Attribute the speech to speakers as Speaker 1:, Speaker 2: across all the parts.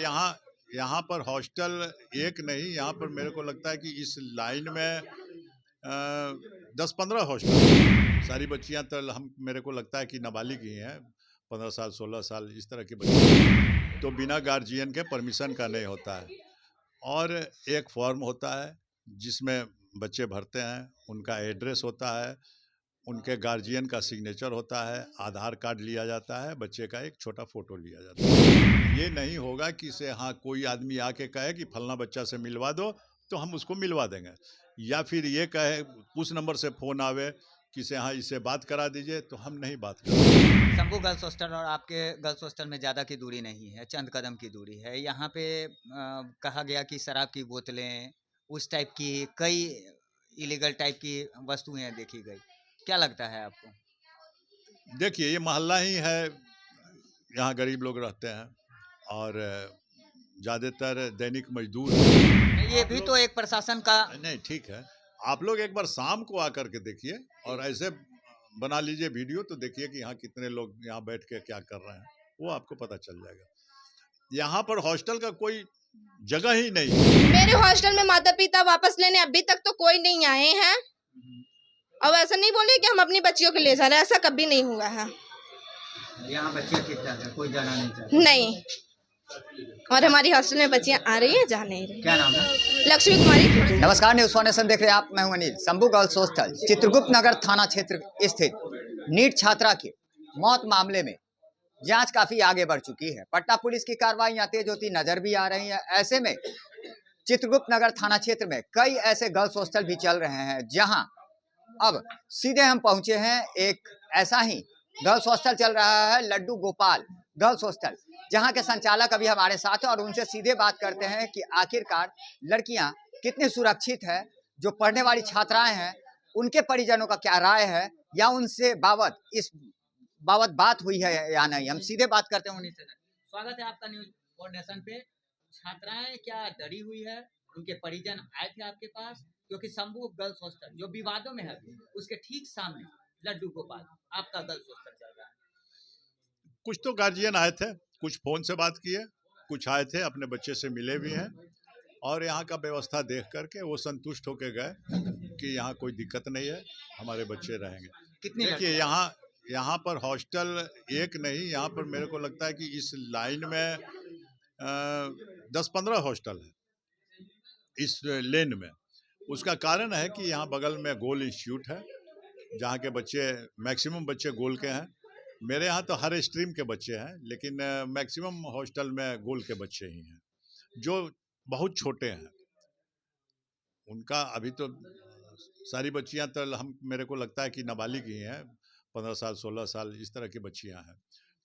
Speaker 1: यहाँ यहाँ पर हॉस्टल एक नहीं, यहाँ पर मेरे को लगता है कि इस लाइन में 10-15 हॉस्टल, सारी बच्चियाँ तो हम मेरे को लगता है कि नाबालिग ही हैं, 15 साल 16 साल इस तरह की बच्ची, तो बिना गार्जियन के परमिशन का नहीं होता है। और एक फॉर्म होता है जिसमें बच्चे भरते हैं, उनका एड्रेस होता है, उनके गार्जियन का सिग्नेचर होता है, आधार कार्ड लिया जाता है, बच्चे का एक छोटा फोटो लिया जाता है। ये नहीं होगा कि से हाँ कोई आदमी आके कहे कि फलना बच्चा से मिलवा दो तो हम उसको मिलवा देंगे, या फिर ये कहे उस नंबर से फ़ोन आवे कि से हाँ इससे बात करा दीजिए, तो हम नहीं बात करेंगे।
Speaker 2: शंभू गर्ल्स हॉस्टल और आपके गर्ल्स हॉस्टल में ज़्यादा की दूरी नहीं है, चंद कदम की दूरी है। यहाँ पे कहा गया कि शराब की बोतलें, उस टाइप की कई इलीगल टाइप की वस्तुएं देखी गई। क्या लगता है आपको?
Speaker 1: देखिए ये मोहल्ला ही है, यहाँ गरीब लोग रहते हैं और ज़्यादातर दैनिक मजदूर हैं।
Speaker 2: ये
Speaker 1: आप
Speaker 2: भी
Speaker 1: लोग
Speaker 2: तो एक प्रशासन का
Speaker 1: नहीं, ठीक है, आप लोग एक बार शाम को आकर के देखिए और ऐसे बना लीजिए वीडियो, तो देखिए कि यहाँ कितने लोग यहाँ बैठ के क्या कर रहे हैं, वो आपको पता चल जाएगा। यहाँ पर हॉस्टल का कोई जगह ही नहीं है।
Speaker 3: मेरे हॉस्टल में माता पिता वापस लेने अभी तक तो कोई नहीं आए हैं, और ऐसा नहीं बोले कि हम अपनी बच्चियों को ले जा रहे हैं, ऐसा कभी नहीं हुआ है।
Speaker 2: यहाँ बच्चे ठीक ठाक है, कोई जाना नहीं चाहता।
Speaker 3: नहीं, और हमारी हॉस्टल में बच्चियां आ रही है, जा नहीं रही।
Speaker 2: क्या नाम है?
Speaker 3: लक्ष्मी कुमारी।
Speaker 2: नमस्कार, न्यूज़ फाउंडेशन देख रहे हैं आप, मैं हूं अनिल। शंभू गर्ल्स हॉस्टल चित्रगुप्त नगर थाना क्षेत्र स्थित नीट छात्रा के मौत मामले में जांच काफी आगे बढ़ चुकी है। पटना पुलिस की कार्रवाइयां तेज होती नजर भी आ रही है। ऐसे में चित्रगुप्त नगर थाना क्षेत्र में कई ऐसे गर्ल्स हॉस्टल भी चल रहे हैं, जहां अब सीधे हम पहुंचे हैं। एक ऐसा ही गर्ल्स हॉस्टल चल रहा है, लड्डू गोपाल गर्ल्स हॉस्टल, जहां के संचालक अभी हमारे साथ हैं और उनसे सीधे बात करते हैं कि आखिरकार लड़कियां कितनी सुरक्षित है। जो पढ़ने वाली छात्राएं हैं उनके परिजनों का क्या राय है, या उनसे इस बाबत बात हुई है या नहीं। हम सीधे बात करते हैं उन्हीं से। स्वागत है आपका न्यूज़ फाउंडेशन पे। छात्राएं क्या डरी हुई है? उनके परिजन आए थे आपके पास? क्योंकि शंभू गर्ल्स हॉस्टल जो विवादों में है अभी, उसके ठीक सामने लड्डू गोपाल आपका गर्ल्स हॉस्टल चल रहा है।
Speaker 1: कुछ तो गार्जियन आए थे, कुछ फ़ोन से बात किए, कुछ आए थे अपने बच्चे से मिले भी हैं, और यहाँ का व्यवस्था देख करके वो संतुष्ट होके गए कि यहाँ कोई दिक्कत नहीं है, हमारे बच्चे रहेंगे।
Speaker 2: कितनी
Speaker 1: देखिए यहाँ पर हॉस्टल एक नहीं, यहाँ पर मेरे को लगता है कि इस लाइन में 10-15 हॉस्टल है इस लेन में। उसका कारण है कि यहाँ बगल में गोल इंस्टीट्यूट है, जहाँ के बच्चे मैक्सिमम बच्चे गोल के हैं। मेरे यहाँ तो हर स्ट्रीम के बच्चे हैं, लेकिन मैक्सिमम हॉस्टल में गोल के बच्चे ही हैं, जो बहुत छोटे हैं। उनका अभी तो सारी बच्चियां तो हम मेरे को लगता है कि नाबालिग ही हैं, 15 साल 16 साल इस तरह की बच्चियां हैं,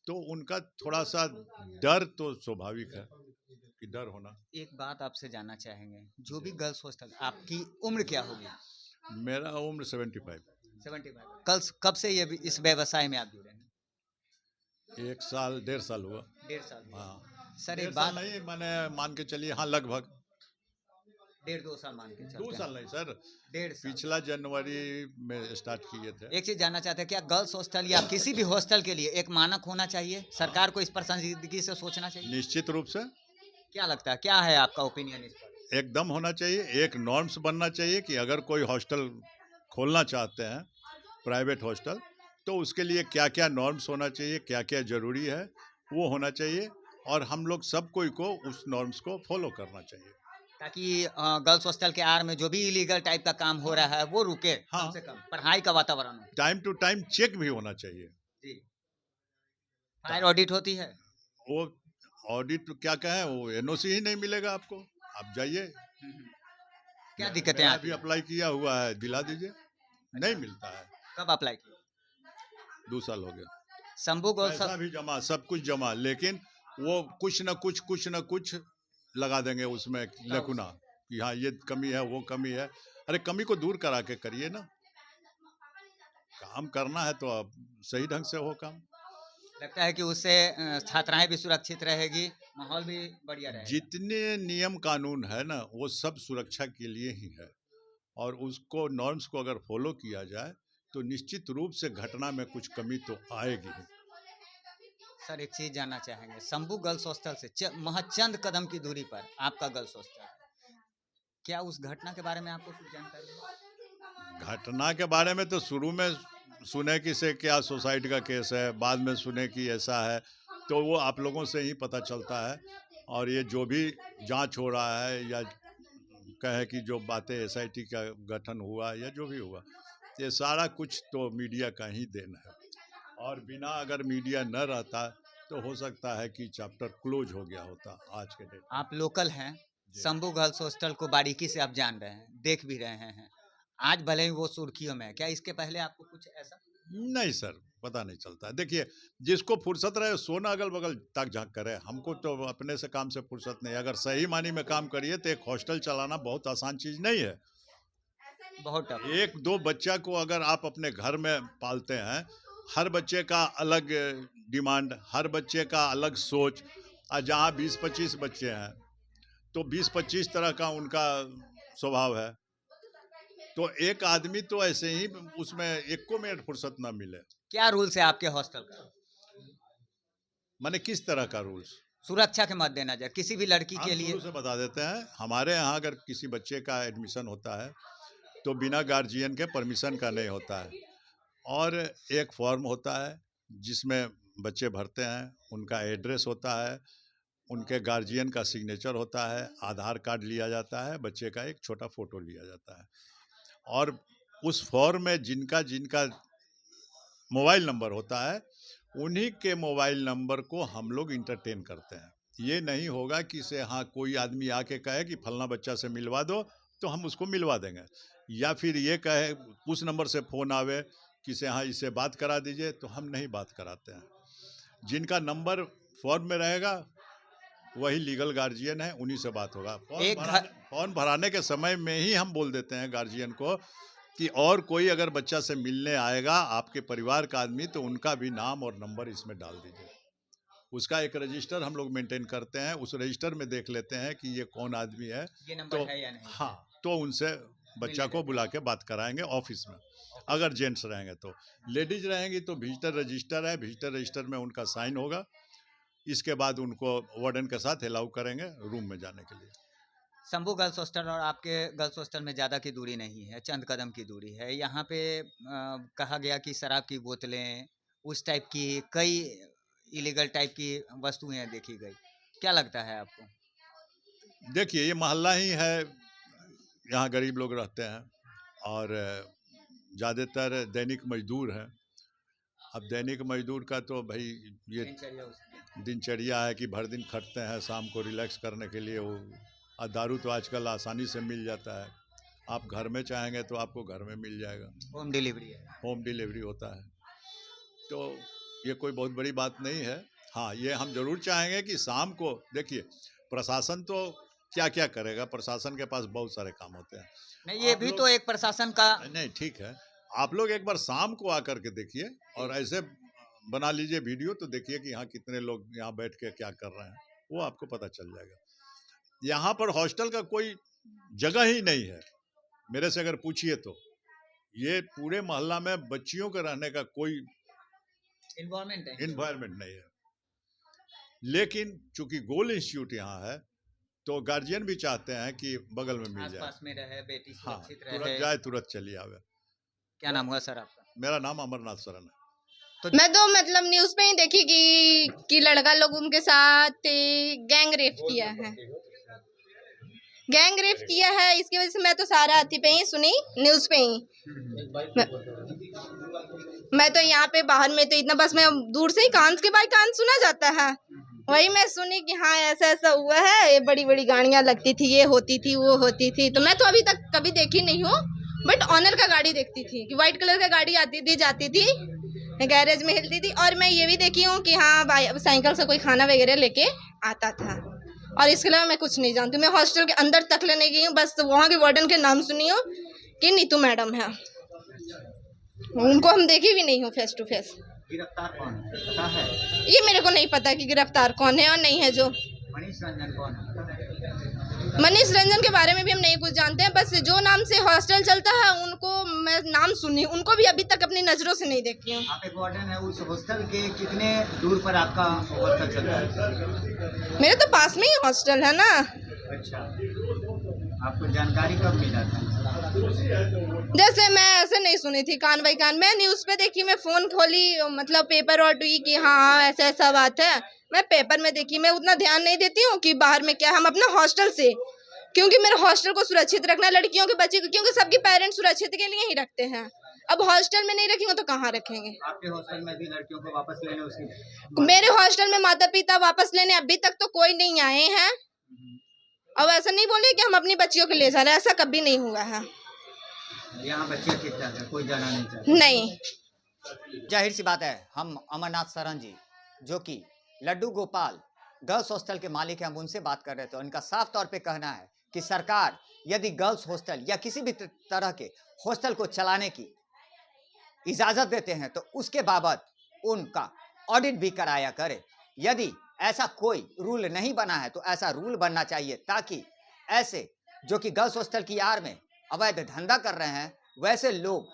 Speaker 1: तो उनका थोड़ा सा डर तो स्वाभाविक है कि डर होना।
Speaker 2: एक बात आपसे जानना चाहेंगे, जो भी गर्ल्स हॉस्टल, आपकी उम्र क्या होगी?
Speaker 1: मेरा उम्र 75।
Speaker 2: 75। कब से ये इस व्यवसाय में आप जुड़े हैं?
Speaker 1: 1 साल 1.5 साल हुआ।
Speaker 2: 1.5 साल।
Speaker 1: हाँ,
Speaker 2: सर
Speaker 1: 1.5
Speaker 2: एक
Speaker 1: साल
Speaker 2: बात,
Speaker 1: नहीं, मैंने मान के चलिए हाँ लगभग
Speaker 2: 1.5-2 साल मान के
Speaker 1: 2
Speaker 2: चलते
Speaker 1: साल
Speaker 2: हैं।
Speaker 1: नहीं सर,
Speaker 2: 1.5 साल।
Speaker 1: पिछला जनवरी में स्टार्ट किए थे।
Speaker 2: एक चीज जानना चाहते हैं, क्या गर्ल्स हॉस्टल या किसी भी हॉस्टल के लिए एक मानक होना चाहिए? सरकार को इस पर संजीदगी से सोचना चाहिए।
Speaker 1: निश्चित रूप से
Speaker 2: क्या लगता है, क्या है आपका ओपिनियन इस पर?
Speaker 1: एकदम होना चाहिए, एक नॉर्म्स बनना चाहिए कि अगर कोई हॉस्टल खोलना चाहते हैं, प्राइवेट हॉस्टल, तो उसके लिए क्या क्या नॉर्म्स होना चाहिए, क्या क्या ज़रूरी है, वो होना चाहिए, और हम लोग सब कोई को उस नॉर्म्स को फॉलो करना चाहिए,
Speaker 2: ताकि गर्ल्स हॉस्टल के आड़ में जो भी इलीगल टाइप का काम हो रहा है वो रुके।
Speaker 1: हाँ,
Speaker 2: कम से कम पढ़ाई का वातावरण हो।
Speaker 1: टाइम टू टाइम चेक भी होना चाहिए।
Speaker 2: जी। फायर ऑडिट होती है।
Speaker 1: वो ऑडिट क्या कहें, वो एनओसी ही नहीं मिलेगा आपको, आप जाइए।
Speaker 2: क्या दिक्कतें
Speaker 1: मेरा
Speaker 2: आती
Speaker 1: भी
Speaker 2: हैं?
Speaker 1: अप्लाई किया हुआ है, दिला दीजिए, नहीं मिलता है।
Speaker 2: कब अप्लाई किया?
Speaker 1: 2 साल हो गया,
Speaker 2: शंभू गर्ल्स
Speaker 1: पैसा भी जमा, सब कुछ जमा, लेकिन वो कुछ न कुछ लगा देंगे उसमें लेकुना कि हाँ ये कमी है, वो कमी है। अरे कमी को दूर करा के करिए ना, काम करना है तो आप सही ढंग से हो काम।
Speaker 2: लगता है कि उससे छात्राएं भी सुरक्षित रहेगी, माहौल भी बढ़िया रहेगा।
Speaker 1: जितने नियम कानून है ना, वो सब सुरक्षा के लिए ही है, और उसको नॉर्म्स को अगर फॉलो किया जाए तो निश्चित रूप से घटना में कुछ कमी तो आएगी ही।
Speaker 2: सर एक चीज जानना चाहेंगे, शंभू गर्ल्स हॉस्टल से महज चंद कदम की दूरी पर आपका गर्ल्स हॉस्टल, क्या उस घटना के बारे में आपको कुछ जानकारी है?
Speaker 1: घटना के बारे में तो शुरू में सुने कि से क्या सुसाइड का केस है, बाद में सुने कि ऐसा है, तो वो आप लोगों से ही पता चलता है। और ये जो भी जांच हो रहा है या कहे कि जो बातें SIT का गठन हुआ या जो भी हुआ, ये सारा कुछ तो मीडिया का ही देन है। और बिना अगर मीडिया न रहता तो हो सकता है कि चैप्टर क्लोज हो गया होता आज के डेट।
Speaker 2: आप लोकल हैं, शंभू गर्ल्स हॉस्टल को बारीकी से आप जान रहे हैं, देख भी रहे हैं, आज भले ही वो सुर्खियों में है, क्या इसके पहले आपको कुछ ऐसा?
Speaker 1: नहीं सर, पता नहीं चलता है। देखिए, जिसको फुर्सत रहे सो ना अगल बगल तक झांक करे, हमको तो अपने से काम से फुर्सत नहीं। अगर सही मानी में काम करिए तो एक हॉस्टल चलाना बहुत आसान चीज नहीं है।
Speaker 2: बहुत टफ।
Speaker 1: एक दो बच्चा को अगर आप अपने घर में पालते हैं, हर बच्चे का अलग डिमांड, हर बच्चे का अलग सोच, और जहाँ 20-25 बच्चे हैं तो 20-25 तरह का उनका स्वभाव है, तो एक आदमी तो ऐसे ही उसमें एक को मिनट फुर्सत ना मिले।
Speaker 2: क्या रूल्स है आपके हॉस्टल का?
Speaker 1: माने किस तरह का रूल्स?
Speaker 2: सुरक्षा के मद्देनजर किसी भी लड़की के लिए।
Speaker 1: शुरू से बता देते हैं, हमारे यहाँ अगर किसी बच्चे का एडमिशन होता है तो बिना गार्जियन के परमिशन का नहीं होता है, और एक फॉर्म होता है जिसमें बच्चे भरते हैं, उनका एड्रेस होता है, उनके गार्जियन का सिग्नेचर होता है, आधार कार्ड लिया जाता है, बच्चे का एक छोटा फोटो लिया जाता है, और उस फॉर्म में जिनका जिनका मोबाइल नंबर होता है उन्हीं के मोबाइल नंबर को हम लोग इंटरटेन करते हैं। ये नहीं होगा कि से हाँ कोई आदमी आके कहे कि फलना बच्चा से मिलवा दो तो हम उसको मिलवा देंगे, या फिर ये कहे उस नंबर से फ़ोन आवे कि से हाँ इससे बात करा दीजिए, तो हम नहीं बात कराते हैं। जिनका नंबर फॉर्म में रहेगा वही लीगल गार्जियन है, उन्हीं से बात होगा। फॉर्म भराने के समय में ही हम बोल देते हैं गार्जियन को कि और कोई अगर बच्चा से मिलने आएगा आपके परिवार का आदमी तो उनका भी नाम और नंबर इसमें डाल दीजिए। उसका एक रजिस्टर हम लोग मेंटेन करते हैं, उस रजिस्टर में देख लेते हैं कि ये कौन आदमी है,
Speaker 2: ये नंबर
Speaker 1: तो
Speaker 2: है या नहीं?
Speaker 1: हाँ, तो उनसे बच्चा को बुला के बात कराएंगे ऑफिस में। अगर जेंट्स रहेंगे तो, लेडीज रहेंगी तो विजिटर रजिस्टर है, विजिटर रजिस्टर में उनका साइन होगा, इसके बाद उनको वार्डन के साथ अलाउ करेंगे रूम में जाने के लिए।
Speaker 2: शंभू गर्ल्स हॉस्टल और आपके गर्ल्स हॉस्टल में ज़्यादा की दूरी नहीं है, चंद कदम की दूरी है। यहाँ पे कहा गया कि शराब की बोतलें, उस टाइप की कई इलीगल टाइप की वस्तुएं देखी गई, क्या लगता है आपको?
Speaker 1: देखिए, ये मोहल्ला ही है, यहाँ गरीब लोग रहते हैं और ज़्यादातर दैनिक मजदूर हैं। अब दैनिक मजदूर का तो भाई ये दिनचर्या है कि भर दिन खटते हैं, शाम को रिलैक्स करने के लिए वो, और दारू तो आजकल आसानी से मिल जाता है, आप घर में चाहेंगे तो आपको घर में मिल जाएगा,
Speaker 2: होम डिलीवरी है,
Speaker 1: होम डिलीवरी होता है, तो ये कोई बहुत बड़ी बात नहीं है। हाँ, ये हम जरूर चाहेंगे कि शाम को, देखिए प्रशासन तो क्या क्या करेगा, प्रशासन के पास बहुत सारे काम होते हैं।
Speaker 2: नहीं, ये भी तो एक प्रशासन का
Speaker 1: नहीं, ठीक है, आप लोग एक बार शाम को आकर के देखिए और ऐसे बना लीजिए वीडियो, तो देखिए कि यहाँ कितने लोग यहाँ बैठ के क्या कर रहे हैं, वो आपको पता चल जाएगा। यहाँ पर हॉस्टल का कोई जगह ही नहीं है, मेरे से अगर पूछिए तो ये पूरे मोहल्ला में बच्चियों के रहने का कोई इन्वायरमेंट नहीं है। लेकिन चूंकि गोल इंस्टीट्यूट यहाँ है तो गार्जियन भी चाहते हैं कि बगल में मिल जाए,
Speaker 2: आसपास में रहे, बेटी
Speaker 1: हाँ,
Speaker 2: सुरक्षित
Speaker 1: तुरंत
Speaker 2: रहे।
Speaker 1: जाए तुरंत चली आवे।
Speaker 2: क्या नाम हुआ सर आपका?
Speaker 1: मेरा नाम अमरनाथ सरन है।
Speaker 3: मैं तो मतलब न्यूज पे ही देखी कि लड़का लोग उनके साथ गैंग रेप किया है, गैंग रेप किया है। इसकी वजह से मैं तो सारा अथी पे ही सुनी, न्यूज पे ही। मैं तो यहाँ पे बाहर में तो इतना बस मैं दूर से ही कान के भाई कान सुना जाता है, वही मैं सुनी कि हाँ ऐसा ऐसा हुआ है, ये बड़ी बड़ी गाड़ियाँ लगती थी, ये होती थी वो होती थी। तो मैं तो अभी तक कभी देखी नहीं हूँ, बट ऑनर का गाड़ी देखती थी कि व्हाइट कलर का गाड़ी आती थी जाती थी, गैरेज में हिलती थी। और मैं ये भी देखी हूँ कि हाँ साइकिल से कोई खाना वगैरह लेके आता था। और इसके अलावा मैं कुछ नहीं जानती। मैं हॉस्टल के अंदर तक लेने गई हूँ, बस वहाँ के वार्डन के नाम सुनी हूँ कि नीतू मैडम है, उनको हम देखी भी नहीं हूँ फेस टू फेस।
Speaker 2: गिरफ्तार कौन है पता है?
Speaker 3: ये मेरे को नहीं पता कि गिरफ्तार कौन है और नहीं है। जो
Speaker 2: मनीष रंजन कौन है?
Speaker 3: मनीष रंजन के बारे में भी हम नहीं कुछ जानते हैं, बस जो नाम से हॉस्टल चलता है उनको मैं नाम सुनी, उनको भी अभी तक अपनी नजरों से नहीं देखी हूँ।
Speaker 2: आप एक वार्डन है, उस हॉस्टल के कितने दूर पर आपका हॉस्टल चल रहा है?
Speaker 3: मेरे तो पास में ही हॉस्टल है ना।
Speaker 2: अच्छा, आपको जानकारी कब मिला था?
Speaker 3: जैसे मैं ऐसे नहीं सुनी थी कान बाई कान, मैं न्यूज़ पे देखी, मैं फ़ोन खोली, मतलब पेपर और हुई कि हाँ ऐसा ऐसा बात है, मैं पेपर में देखी। मैं उतना ध्यान नहीं देती हूँ कि बाहर में क्या है। हम अपना हॉस्टल से, क्योंकि मेरे हॉस्टल को सुरक्षित रखना है, लड़कियों के बच्चे को, क्योंकि सबके पेरेंट्स सुरक्षित के लिए ही रखते हैं। अब हॉस्टल में नहीं रखेंगे तो कहाँ रखेंगे?
Speaker 2: आपके हॉस्टल में भी लड़कियों को वापस लेने उसकी?
Speaker 3: मेरे हॉस्टल में माता पिता वापस लेने अभी तक तो कोई नहीं आए हैं। अब ऐसा नहीं बोले कि हम अपनी बच्चियों को ले जा रहे हैं, ऐसा कभी नहीं हुआ है।
Speaker 2: यहाँ बच्चे ठीक ठाक है, कोई जाना नहीं चाहता?
Speaker 3: नहीं।
Speaker 2: जाहिर सी बात है, हम अमरनाथ शरण जी जो कि लड्डू गोपाल गर्ल्स हॉस्टल के मालिक हैं, हम उनसे बात कर रहे थे। उनका साफ तौर पे कहना है कि सरकार यदि गर्ल्स हॉस्टल या किसी भी तरह के हॉस्टल को चलाने की इजाज़त देते हैं तो उसके बाबत उनका ऑडिट भी कराया करे। यदि ऐसा कोई रूल नहीं बना है तो ऐसा रूल बनना चाहिए, ताकि ऐसे जो कि गर्ल्स हॉस्टल की आड़ में अवैध धंधा कर रहे हैं वैसे लोग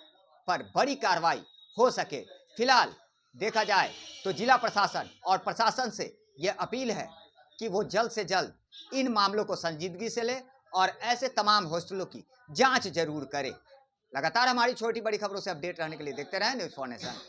Speaker 2: पर बड़ी कार्रवाई हो सके। फिलहाल देखा जाए तो जिला प्रशासन और प्रशासन से यह अपील है कि वो जल्द से जल्द इन मामलों को संजीदगी से ले और ऐसे तमाम हॉस्टलों की जांच जरूर करे। लगातार हमारी छोटी बड़ी खबरों से अपडेट रहने के लिए देखते रहें न्यूज़ 4 नेशन।